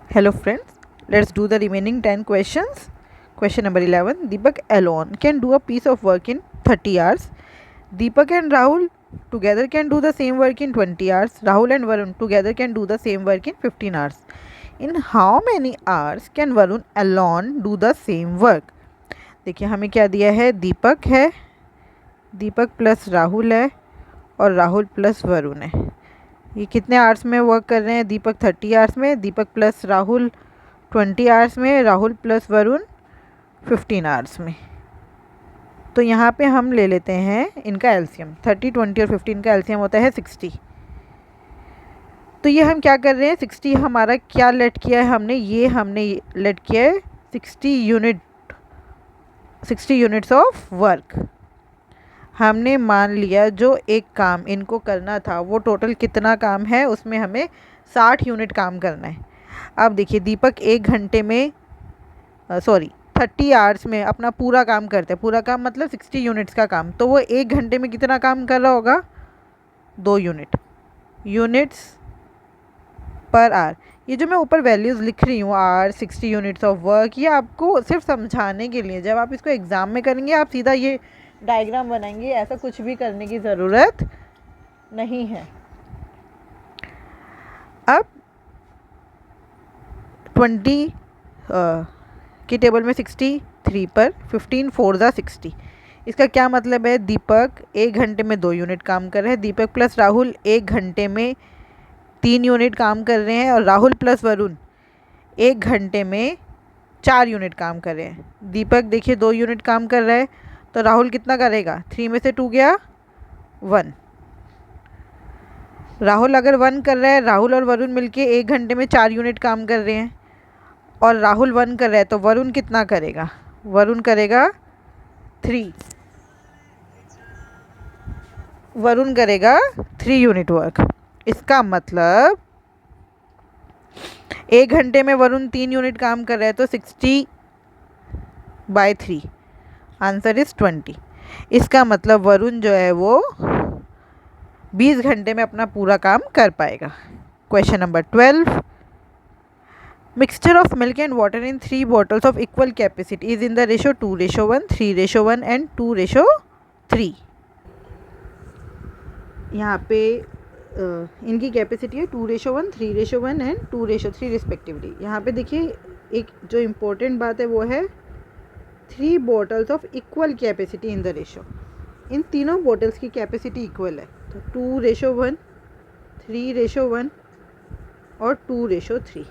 Hello friends, let's do the remaining 10 questions. Question number 11. Deepak alone can do a piece of work in 30 hours. Deepak and Rahul together can do the same work in 20 hours. Rahul and Varun together can do the same work in 15 hours. In how many hours can Varun alone do the same work? देखिए हमें क्या दिया है, दीपक है, दीपक plus Rahul है और Rahul plus Varun है। ये कितने आवर्स में वर्क कर रहे हैं? दीपक 30 आवर्स में, दीपक प्लस राहुल 20 आवर्स में, राहुल प्लस वरुण 15 आवर्स में। तो यहाँ पे हम ले लेते हैं इनका एलसीएम। 30, 20 और 15 का एलसीएम होता है 60। तो ये हम क्या कर रहे हैं, 60 हमारा क्या लेट किया है हमने, ये हमने लेट किया है 60 यूनिट्स ऑफ वर्क। हमने मान लिया जो एक काम इनको करना था वो टोटल कितना काम है, उसमें हमें 60 यूनिट काम करना है। अब देखिए दीपक 1 घंटे में 30 आवर्स में अपना पूरा काम करते हैं। पूरा काम मतलब 60 यूनिट्स का काम। तो वो 1 घंटे में कितना काम कर रहा होगा? 2 यूनिट्स पर आवर। ये जो मैं ऊपर वैल्यूज़ लिख रही हूँ, आर 60 यूनिट्स ऑफ वर्क, ये आपको सिर्फ समझाने के लिए। जब आप इसको एग्ज़ाम में करेंगे आप सीधा ये डायग्राम बनाएंगे, ऐसा कुछ भी करने की ज़रूरत नहीं है। अब 20 की टेबल में 63 पर 15 4 ज़ा 60। इसका क्या मतलब है? दीपक 1 घंटे में 2 यूनिट काम कर रहे हैं, दीपक प्लस राहुल 1 घंटे में 3 यूनिट काम कर रहे हैं और राहुल प्लस वरुण 1 घंटे में 4 यूनिट काम कर रहे हैं। दीपक देखिए 2 यूनिट काम कर रहा है, तो राहुल कितना करेगा? 3 में से 2 गया 1। राहुल अगर 1 कर रहा है, राहुल और वरुण मिलके 1 घंटे में 4 यूनिट काम कर रहे हैं और राहुल 1 कर रहा है, तो वरुण कितना करेगा? वरुण करेगा 3। वरुण करेगा 3 यूनिट वर्क। इसका मतलब 1 घंटे में वरुण 3 यूनिट काम कर रहा है, तो 60/3 आंसर इज 20। इसका मतलब वरुण जो है वो 20 घंटे में अपना पूरा काम कर पाएगा। Question number 12. Mixture of milk and water in 3 bottles of equal capacity is in the ratio 2:1, 3:1 and 2:3. यहाँ पे इनकी कैपेसिटी है 2:1, 3:1 एंड 2:3 रिस्पेक्टिवली। यहाँ पे देखिए एक जो इम्पोर्टेंट बात है वो है 3 bottles of equal capacity in the ratio. इन तीनों बॉटल्स की कैपेसिटी इक्वल है, तो 2:1, 3:1 और 2:3।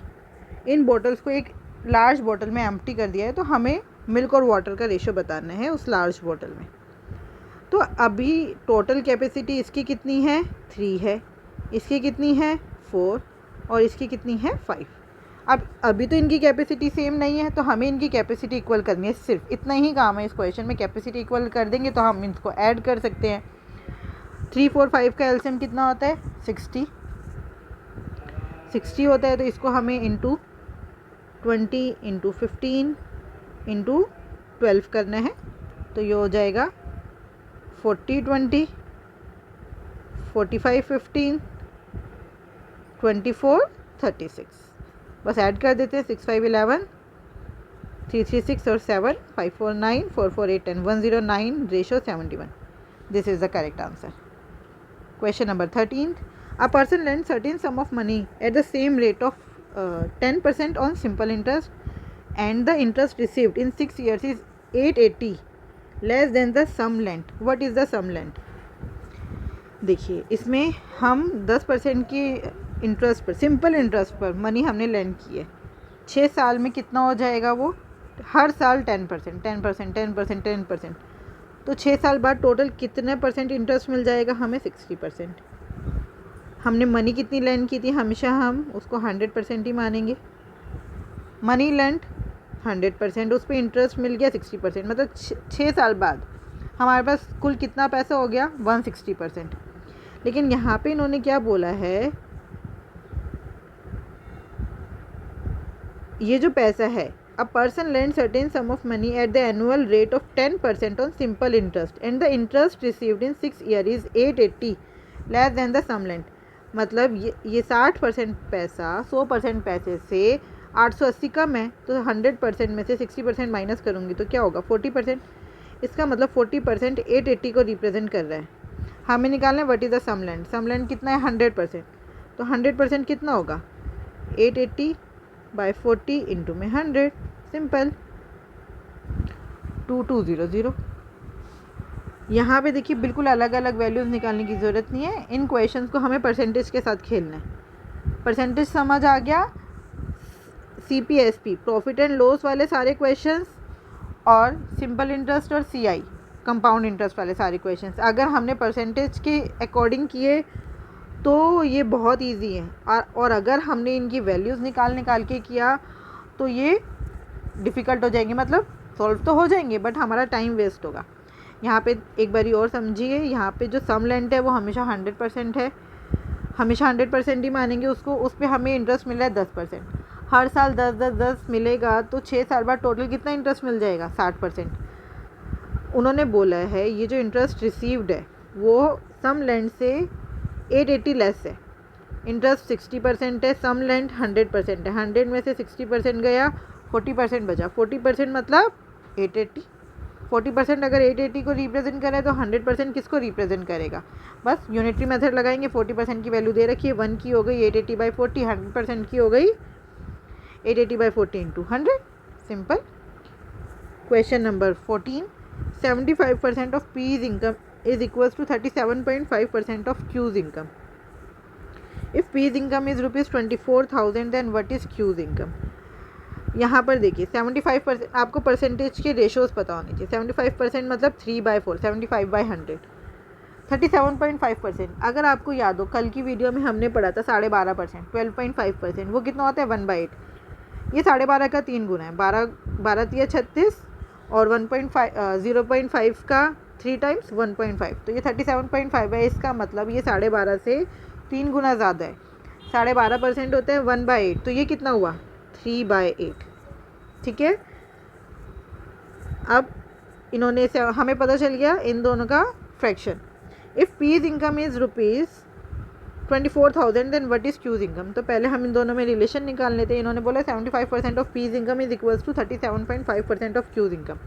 इन बॉटल्स को एक लार्ज बॉटल में एम्प्टी कर दिया है, तो हमें मिल्क और वाटर का रेशो बताना है उस लार्ज बॉटल में। तो अभी टोटल कैपेसिटी इसकी कितनी है? 3 है, इसकी कितनी है? 4 और इसकी कितनी है? 5। अब अभी तो इनकी कैपेसिटी सेम नहीं है, तो हमें इनकी कैपेसिटी इक्वल करनी है। सिर्फ इतना ही काम है इस क्वेश्चन में। कैपेसिटी इक्वल कर देंगे तो हम इसको ऐड कर सकते हैं। 3, 4, 5 का एलसीएम कितना होता है? 60 होता है, तो इसको हमें इंटू 20 इंटू 15 इंटू 12 करना है। तो ये हो जाएगा 40 20, 45 15, 24 36। बस ऐड कर देते हैं। 6 5 11, 3 3 6 और 7, 5 4 9, 4 4 8 10, 109 ratio 71। This is the correct answer. Question number 13. A person lends certain sum of money at the same rate of 10% on simple interest, and the interest received in 6 years is 880 less than the sum lent. What is the sum lent? देखिए इसमें हम 10% की interest पर, simple interest पर money हमने land की है। 6 साल में कितना हो जाएगा वो? हर साल 10%, 10%, 10%, 10%। तो 6 साल बाद टोटल कितने परसेंट इंटरेस्ट मिल जाएगा हमें? 60%। हमने मनी कितनी लेंड की थी? हमेशा हम उसको 100% ही मानेंगे। मनी लेंड 100%, उस पर इंटरेस्ट मिल गया 60%, मतलब 6 साल बाद हमारे पास कुल कितना पैसा हो गया? 160%। लेकिन यहाँ पे इन्होंने क्या बोला है, ये जो पैसा है, a person lend certain sum of money at the annual rate of 10% on simple interest and the interest received in 6 year is 880 less than the sum lend. मतलब ये 60% पैसा 100% पैसे से 880 कम है तो 100% में से 60% माइनस करूँगी तो क्या होगा 40%। इसका मतलब 40% 880 को रिप्रेजेंट कर रहा है। हमें निकालना है व्हाट इज़ द समलैंड। समलैंड कितना है 100%, तो 100% कितना होगा 880/40 इंटू में 100, सिंपल 2200। यहाँ पे देखिए बिल्कुल अलग अलग वैल्यूज़ निकालने की ज़रूरत नहीं है, इन क्वेश्चंस को हमें परसेंटेज के साथ खेलना है। परसेंटेज समझ आ गया। CPSP प्रॉफिट एंड लॉस वाले सारे क्वेश्चंस और सिंपल इंटरेस्ट और CI कंपाउंड इंटरेस्ट वाले सारे क्वेश्चंस अगर हमने परसेंटेज के अकॉर्डिंग किए तो ये बहुत इजी है, और अगर हमने इनकी वैल्यूज़ निकाल के किया तो ये डिफ़िकल्ट हो जाएंगे, मतलब सॉल्व तो हो जाएंगे बट हमारा टाइम वेस्ट होगा। यहाँ पे एक बारी और समझिए, यहाँ पे जो सम लेंट है वो हमेशा 100% है, हमेशा 100% ही मानेंगे उसको। उस पर हमें इंटरेस्ट मिल रहा है 10%, हर साल 10 मिलेगा तो 6 साल बाद टोटल कितना इंटरेस्ट मिल जाएगा 60%। उन्होंने बोला है ये जो इंटरेस्ट रिसीव्ड है वो सम लेंट से 880 लेस है। इंटरेस्ट 60% है, सम लेंट 100% है, 100 में से 60% गया 40% बचा। 40% मतलब 880। 40% अगर 880 को रिप्रेजेंट करे तो 100% किसको रिप्रेजेंट करेगा। बस यूनिटरी मेथड लगाएंगे। 40% की वैल्यू दे रखी है 1 की हो गई 880/40, 100% की हो गई 880/40 into 100, simple. Question number 14, 75% of P's income is equals to 37.5% of Q's income. If P's income is rupees 24,000 then what is Q's income? यहाँ पर देखिए 75% आपको परसेंटेज के रेशोज़ पता होने चाहिए। 75% मतलब 3/4, 75/100, 37.5%। अगर आपको याद हो कल की वीडियो में हमने पढ़ा था 12.5%, 12.5%, वो कितना होता है 1/8। ये 12.5 का 3 गुना है, 12 36 और 0.5 का 3 टाइम्स 1.5, तो ये 37.5 है। इसका मतलब ये 12.5 से 3 गुना ज़्यादा है। 12.5% होते हैं 1/8, तो ये कितना हुआ 3/8, ठीक है। अब इन्होंने से हमें पता चल गया इन दोनों का fraction. If P's income is rupees 24,000 then what is Q's income. तो पहले हम इन दोनों में रिलेशन निकाल लेते हैं। इन्होंने बोला 75% of P's income is equals to 37.5% of Q's income.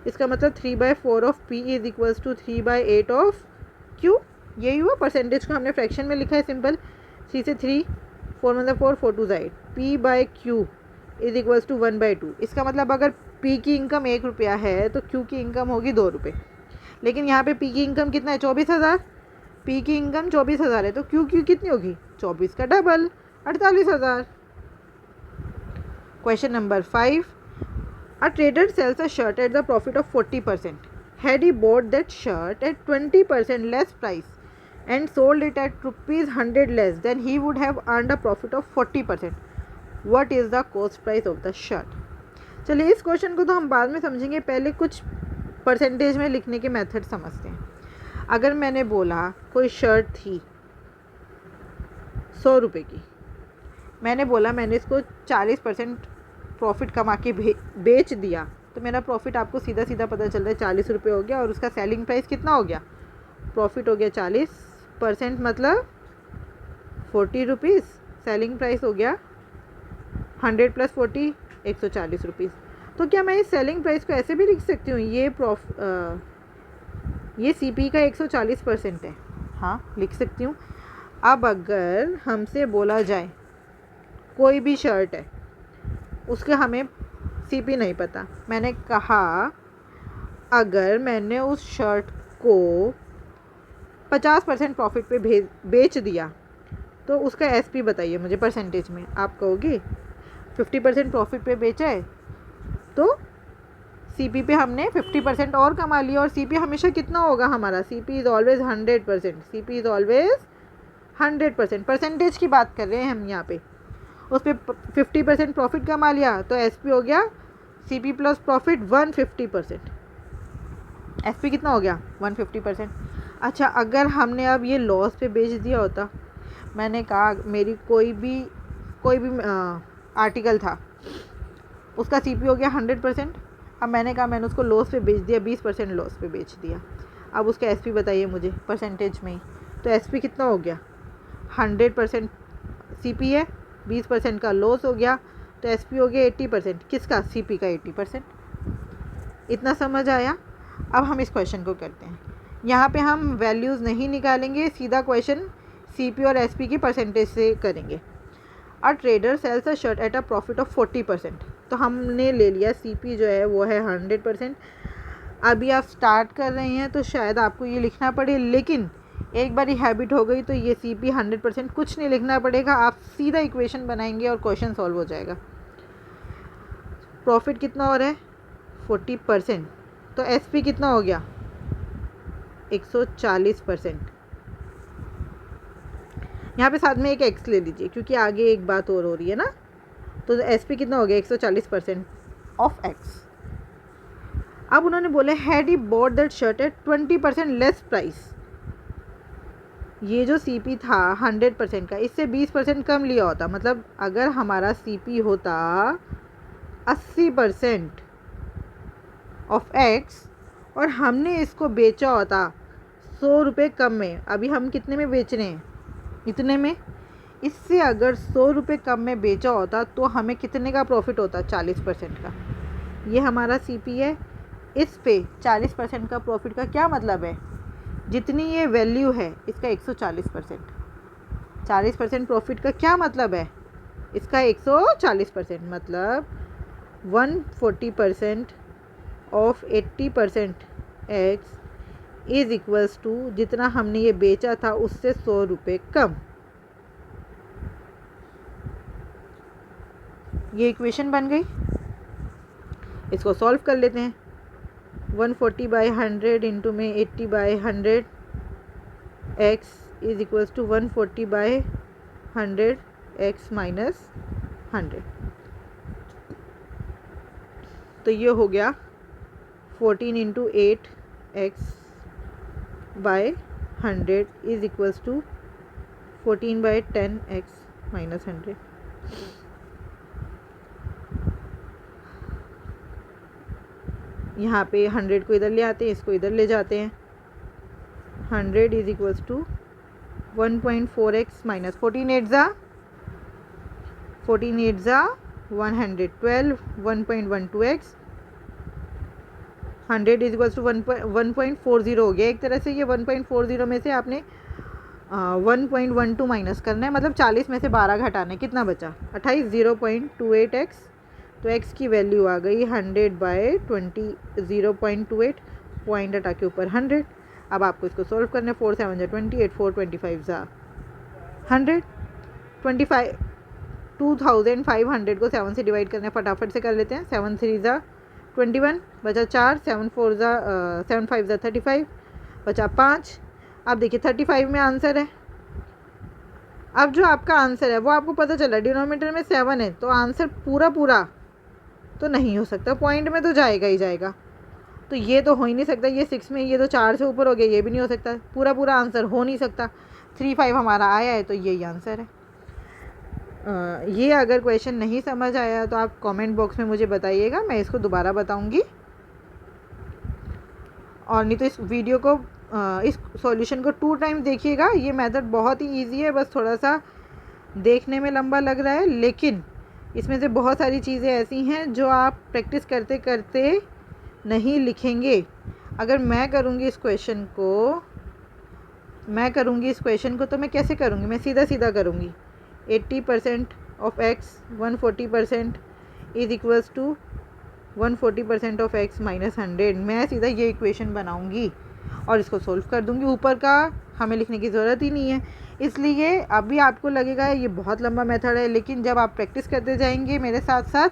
इसका मतलब 3/4 of P is equals to 3/8 of Q। यही हुआ, परसेंटेज को हमने फ्रैक्शन में लिखा है, सिंपल। 3 से 3, 4 मतलब 4, 4 2 8, P/Q इज इक्वल्स टू 1/2। इसका मतलब अगर P की इनकम 1 रुपया है तो Q की इनकम होगी 2 रुपये। लेकिन यहाँ पे P की इनकम कितना है 24,000, P की इनकम 24,000 है तो Q कितनी होगी 24 का double 48,000। Question number 5, a trader sells a shirt at the profit of 40%. Had he bought that shirt at 20% less price and sold it at rupees 100 less, then he would have earned a profit of 40%. What is the cost price of the shirt? चलिए इस question को तो हम बाद में समझेंगे, पहले कुछ परसेंटेज में लिखने के मेथड समझते हैं। अगर मैंने बोला कोई शर्ट थी 100 रुपये की, मैंने बोला मैंने इसको 40% प्रॉफिट कमा के बेच दिया, तो मेरा प्रॉफिट आपको सीधा सीधा पता चल रहा है 40 रुपये हो गया। और उसका सेलिंग प्राइस कितना हो गया, प्रॉफिट हो गया 40%, मतलब 40 रुपीज़। सेलिंग प्राइस हो गया 100 + 40 140 रुपीज़। तो क्या मैं इस सेलिंग प्राइस को ऐसे भी लिख सकती हूँ, ये CP का 140% है, हाँ लिख सकती हूँ। अब अगर हमसे बोला जाए कोई भी शर्ट है उसके हमें CP नहीं पता, मैंने कहा अगर मैंने उस शर्ट को 50% प्रॉफिट पे बेच दिया तो उसका SP बताइए मुझे परसेंटेज में। आप कहोगे 50% प्रॉफिट पे बेचा है तो CP पे हमने 50% और कमा लिया। और CP हमेशा कितना होगा हमारा, CP is always 100%, CP is always 100%। Percentage की बात कर रहे हैं हम यहाँ पे। उस पर 50% प्रॉफिट कमा लिया तो SP हो गया CP प्लस प्रॉफिट 150%। SP कितना हो गया 150%। अच्छा, अगर हमने अब ये लॉस पे बेच दिया होता, मैंने कहा मेरी कोई भी आर्टिकल था, उसका CP हो गया 100%। अब मैंने कहा मैंने उसको लॉस पे बेच दिया, 20% लॉस पे बेच दिया। अब उसका SP बताइए मुझे परसेंटेज में ही। तो SP कितना हो गया 100% CP है, 20% का लॉस हो गया, तो SP हो गया 80%, किसका? CP का 80%। इतना समझ आया? अब हम इस क्वेश्चन को करते हैं। यहाँ पे हम वैल्यूज़ नहीं निकालेंगे, सीधा क्वेश्चन CP और SP की परसेंटेज से करेंगे। A trader sells a shirt at a profit of 40%। तो हमने ले लिया CP जो है वो है 100%। अभी आप स्टार्ट कर रहे हैं तो शायद आपको ये लिखना पड़े, लेकिन एक बार हैबिट हो गई तो ये CP 100% कुछ नहीं लिखना पड़ेगा, आप सीधा इक्वेशन बनाएंगे और क्वेश्चन सॉल्व हो जाएगा। प्रॉफिट कितना हो रहा है? 40%। तो SP कितना हो गया? 140%। यहाँ पे साथ में एक x ले लीजिए क्योंकि आगे एक बात और हो रही है ना। तो SP कितना हो गया? 140% ऑफ x। अब उन्होंने बोले had he bought that shirt eight 20% less price. ये जो CP था 100% का, इससे 20% कम लिया होता, मतलब अगर हमारा CP होता 80% ऑफ x और हमने इसको बेचा होता 100 रुपये कम में, अभी हम कितने में बेच रहे हैं? इतने में। इससे अगर 100 रुपये कम में बेचा होता तो हमें कितने का प्रॉफिट होता? 40% का। ये हमारा CP है, इस पे 40% का प्रॉफिट का क्या मतलब है? जितनी ये वैल्यू है इसका 140%। 40% प्रॉफिट का क्या मतलब है? इसका 140%, मतलब 140% of 80% x is equals to जितना हमने ये बेचा था उससे 100 रुपये कम। ये इक्वेशन बन गई। इसको सॉल्व कर लेते हैं। 140/100 इंटू में 80/100 x is equals to 140/100 x minus 100। तो ये हो गया 14 into 8 x/100 is equals to 14/10 x minus 100। यहाँ पे 100 को इधर ले आते हैं, इसको इधर ले जाते हैं। 100 is equals to 1.4x minus 14 8 ज़ा 112 1.12x। 100 इज इक्वल्स टू 1.40 हो गया। एक तरह से ये 1.40 में से आपने 1.12 माइनस करना है, मतलब 40 में से 12 घटाना है। कितना बचा? 28। 0.28x। तो x की वैल्यू आ गई 100/20 0.28, पॉइंट हटा के ऊपर 100। अब आपको इसको सॉल्व करना है। 4 7 28, 4 25 100। 2500 को 7 से डिवाइड करना है, फटाफट से कर लेते हैं। 7 3 21, बचा 4, 7 4 7 5 35, बचा 5। अब देखिए 35 में आंसर है। अब जो आपका आंसर है वो आपको पता चला डिनोमिनेटर में 7 है, तो आंसर पूरा तो नहीं हो सकता, पॉइंट में तो जाएगा ही जाएगा। तो ये तो हो ही नहीं सकता, ये 6 में, ये तो 4 से ऊपर हो गया, ये भी नहीं हो सकता, पूरा आंसर हो नहीं सकता। 3 5 हमारा आया है, तो यही आंसर है। ये अगर क्वेश्चन नहीं समझ आया तो आप कमेंट बॉक्स में मुझे बताइएगा, मैं इसको दोबारा बताऊंगी। और नहीं तो इस वीडियो को इस सॉल्यूशन को 2 टाइम देखिएगा। ये मेथड बहुत ही इजी है, बस थोड़ा सा देखने में लंबा लग रहा है, लेकिन इसमें से बहुत सारी चीज़ें ऐसी हैं जो आप प्रैक्टिस करते करते नहीं लिखेंगे। अगर मैं करूँगी इस क्वेश्चन को तो मैं कैसे करूँगी? मैं सीधा करूँगी। 80% of x 140% is equals to 140% of x minus 100। मैं सीधा ये इक्वेशन बनाऊंगी और इसको सोल्व कर दूंगी। ऊपर का हमें लिखने की ज़रूरत ही नहीं है। इसलिए अभी आपको लगेगा ये बहुत लंबा मेथड है, लेकिन जब आप प्रैक्टिस करते जाएंगे मेरे साथ साथ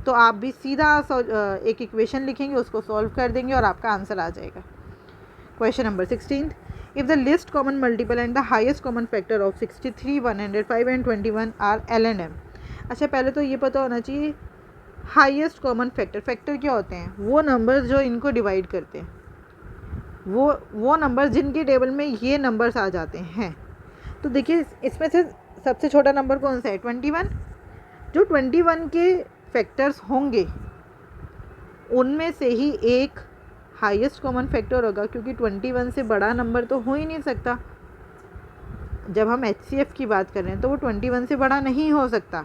तो आप भी सीधा एक इक्वेशन लिखेंगे, उसको सॉल्व कर देंगे और आपका आंसर आ जाएगा। Question number 16, if the least common multiple and the highest common factor of 63 105 and 21 are LNM। अच्छा, पहले तो ये पता होना चाहिए हाईएस्ट कॉमन फैक्टर क्या होते हैं? वो नंबर्स जो इनको डिवाइड करते हैं, वो नंबर्स जिनके टेबल में ये नंबर्स आ जाते हैं। तो देखिए इसमें से सबसे छोटा नंबर कौन सा है? 21। जो 21 के फैक्टर्स होंगे उनमें से ही एक हाईएस्ट कॉमन फैक्टर होगा, क्योंकि 21 से बड़ा नंबर तो हो ही नहीं सकता। जब हम HCF की बात कर रहे हैं तो वो 21 से बड़ा नहीं हो सकता।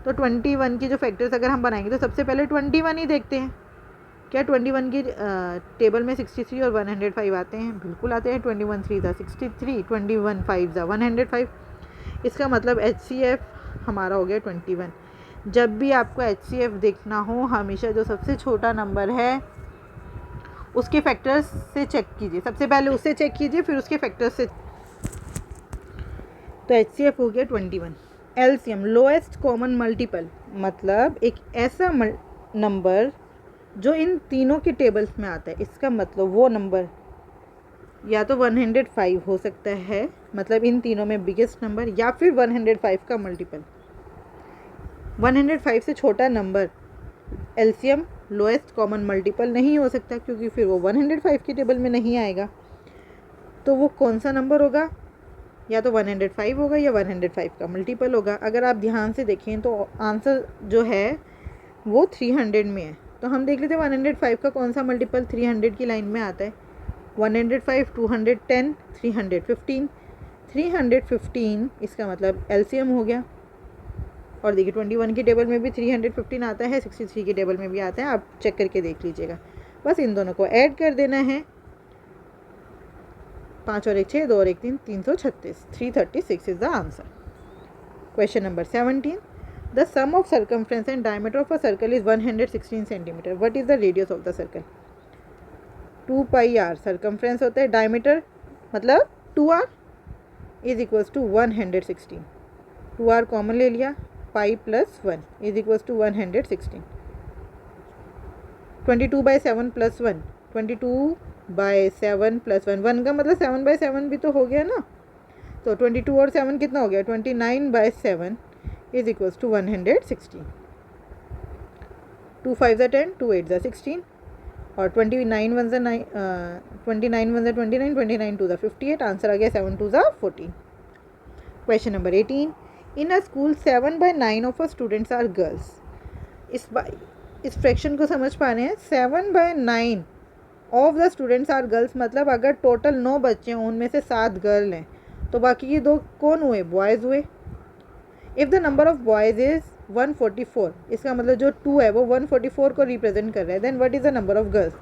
तो 21 की जो फैक्टर्स अगर हम बनाएंगे तो सबसे पहले 21 ही देखते हैं। क्या 21 की टेबल में 63 और 105 आते हैं? बिल्कुल आते हैं। 21 3 था 63, 21 5 था 105। इसका मतलब HCF हमारा हो गया 21। जब भी आपको HCF देखना हो, हमेशा जो सबसे छोटा नंबर है उसके फैक्टर्स से चेक कीजिए। सबसे पहले उससे चेक कीजिए, फिर उसके फैक्टर्स से। तो HCF हो गया 21। LCM लोएस्ट कॉमन मल्टीपल, मतलब एक ऐसा नंबर जो इन तीनों के टेबल्स में आता है। इसका मतलब वो नंबर या तो 105 हो सकता है, मतलब इन तीनों में बिगेस्ट नंबर, या फिर 105 का मल्टीपल। 105 से छोटा number LCM lowest common multiple नहीं हो सकता, क्योंकि फिर वो 105 की टेबल में नहीं आएगा। तो वो कौन सा नंबर होगा? या तो 105 होगा या 105 का मल्टीपल होगा। अगर आप ध्यान से देखें तो आंसर जो है वो 300 में है। तो हम देख लेते हैं 105 का कौन सा मल्टीपल 300 की लाइन में आता है। 105, 210, 315। 315 इसका मतलब LCM हो गया। और देखिए 21 की टेबल में भी 315 आता है, 63 की टेबल में भी आता है, आप चेक करके देख लीजिएगा। बस इन दोनों को ऐड कर देना है। 5 और 1 6, 2 और 1 3, 336। 336 is the answer. Question number 17। The sum of circumference and diameter of a circle is 116 centimetre. What is the radius of the circle? 2 pi r circumference होता है, डायमीटर मतलब 2r is equals to 116। 2r common ले लिया, pi plus 1 is equals to 116। 22/7 plus 1, 22/7 plus 1, 1 का मतलब 7/7 भी तो हो गया ना। तो 22 और 7 कितना हो गया? 29/7 इज इक्वल्स टू 116। 2 5 10, 2 8 16, और 29 1 9, 29 1 29, 29 2 58। आंसर आ गया 7 2 14। Question number 18। In a school 7/9 of a students are girls. इस फ्रैक्शन को समझ पा रहे हैं? 7/9 of the students are girls, मतलब अगर टोटल 9 बच्चे हैं उनमें से 7 गर्ल हैं, तो बाकी ये 2 कौन हुए? बॉयज़ हुए। If the number of boys is 144, इसका मतलब जो 2 है वो 144 को रिप्रेजेंट कर रहा है। Then what is the number of girls?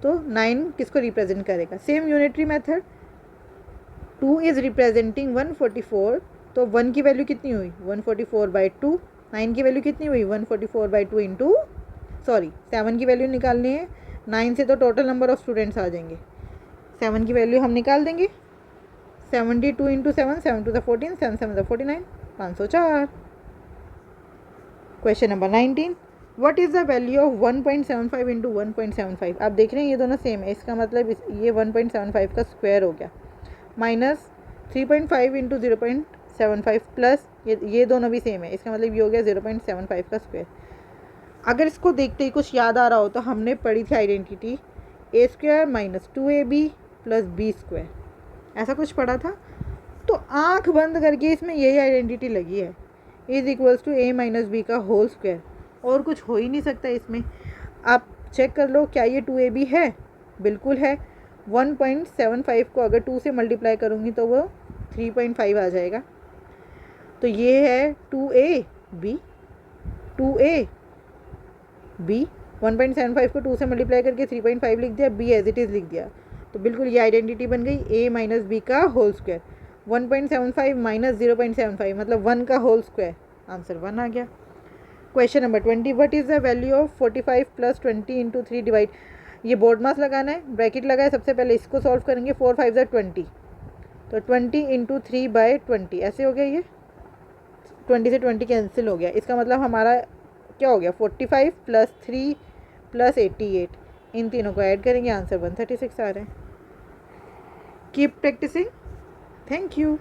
तो 9 किसको रिप्रेजेंट करेगा? Same unitary method. 2 is representing 144, तो 1 की वैल्यू कितनी हुई? 144/2। 9 की वैल्यू कितनी हुई? 144/2 इंटू, सॉरी 7 की वैल्यू निकालनी है। 9 से तो टोटल नंबर ऑफ स्टूडेंट्स आ जाएंगे। 7 की वैल्यू हम निकाल देंगे। 72 into 7, 7 2 14, 7 7 49, 504। Question number 19। What is the value of 1.75 into 1.75? आप देख रहे हैं ये दोनों सेम है, इसका मतलब ये 1.75 का स्क्वायर हो गया, माइनस 3.5 इंटू 0.75 प्लस ये दोनों भी सेम है, इसका मतलब ये हो गया 0.75 का स्क्वायर। अगर इसको देखते ही कुछ याद आ रहा हो तो हमने पढ़ी थी identity A² minus 2AB plus B², ऐसा कुछ पढ़ा था। तो आंख बंद करके इसमें यही आइडेंटिटी लगी है, is equals to A minus B का होल स्क्वायर, और कुछ हो ही नहीं सकता इसमें। आप चेक कर लो, क्या ये 2AB है? बिल्कुल है। 1.75 को अगर 2 से मल्टीप्लाई करूँगी तो वो 3.5 आ जाएगा। तो ये है 2AB, 2AB। 1.75 को 2 से मल्टीप्लाई करके 3.5 लिख दिया, B एज इट इज़ लिख दिया, तो बिल्कुल ये आइडेंटिटी बन गई A माइनस B का होल स्क्वायर। 1.75 माइनस 0.75 मतलब 1 का होल स्क्वायर, आंसर 1 आ गया। Question number 20। What is the value of 45 plus 20 into 3 divide? ये बोर्ड मास लगाना है, ब्रैकेट लगाए, सबसे पहले इसको सॉल्व करेंगे। 4 5 20, तो 20 इंटू 3/20 ऐसे हो गया। ये 20 से 20 कैंसिल हो गया, इसका मतलब हमारा क्या हो गया? 45 प्लस 3 प्लस 88, इन तीनों को ऐड करेंगे, आंसर 136 आ रहा है। Keep practising. Thank you.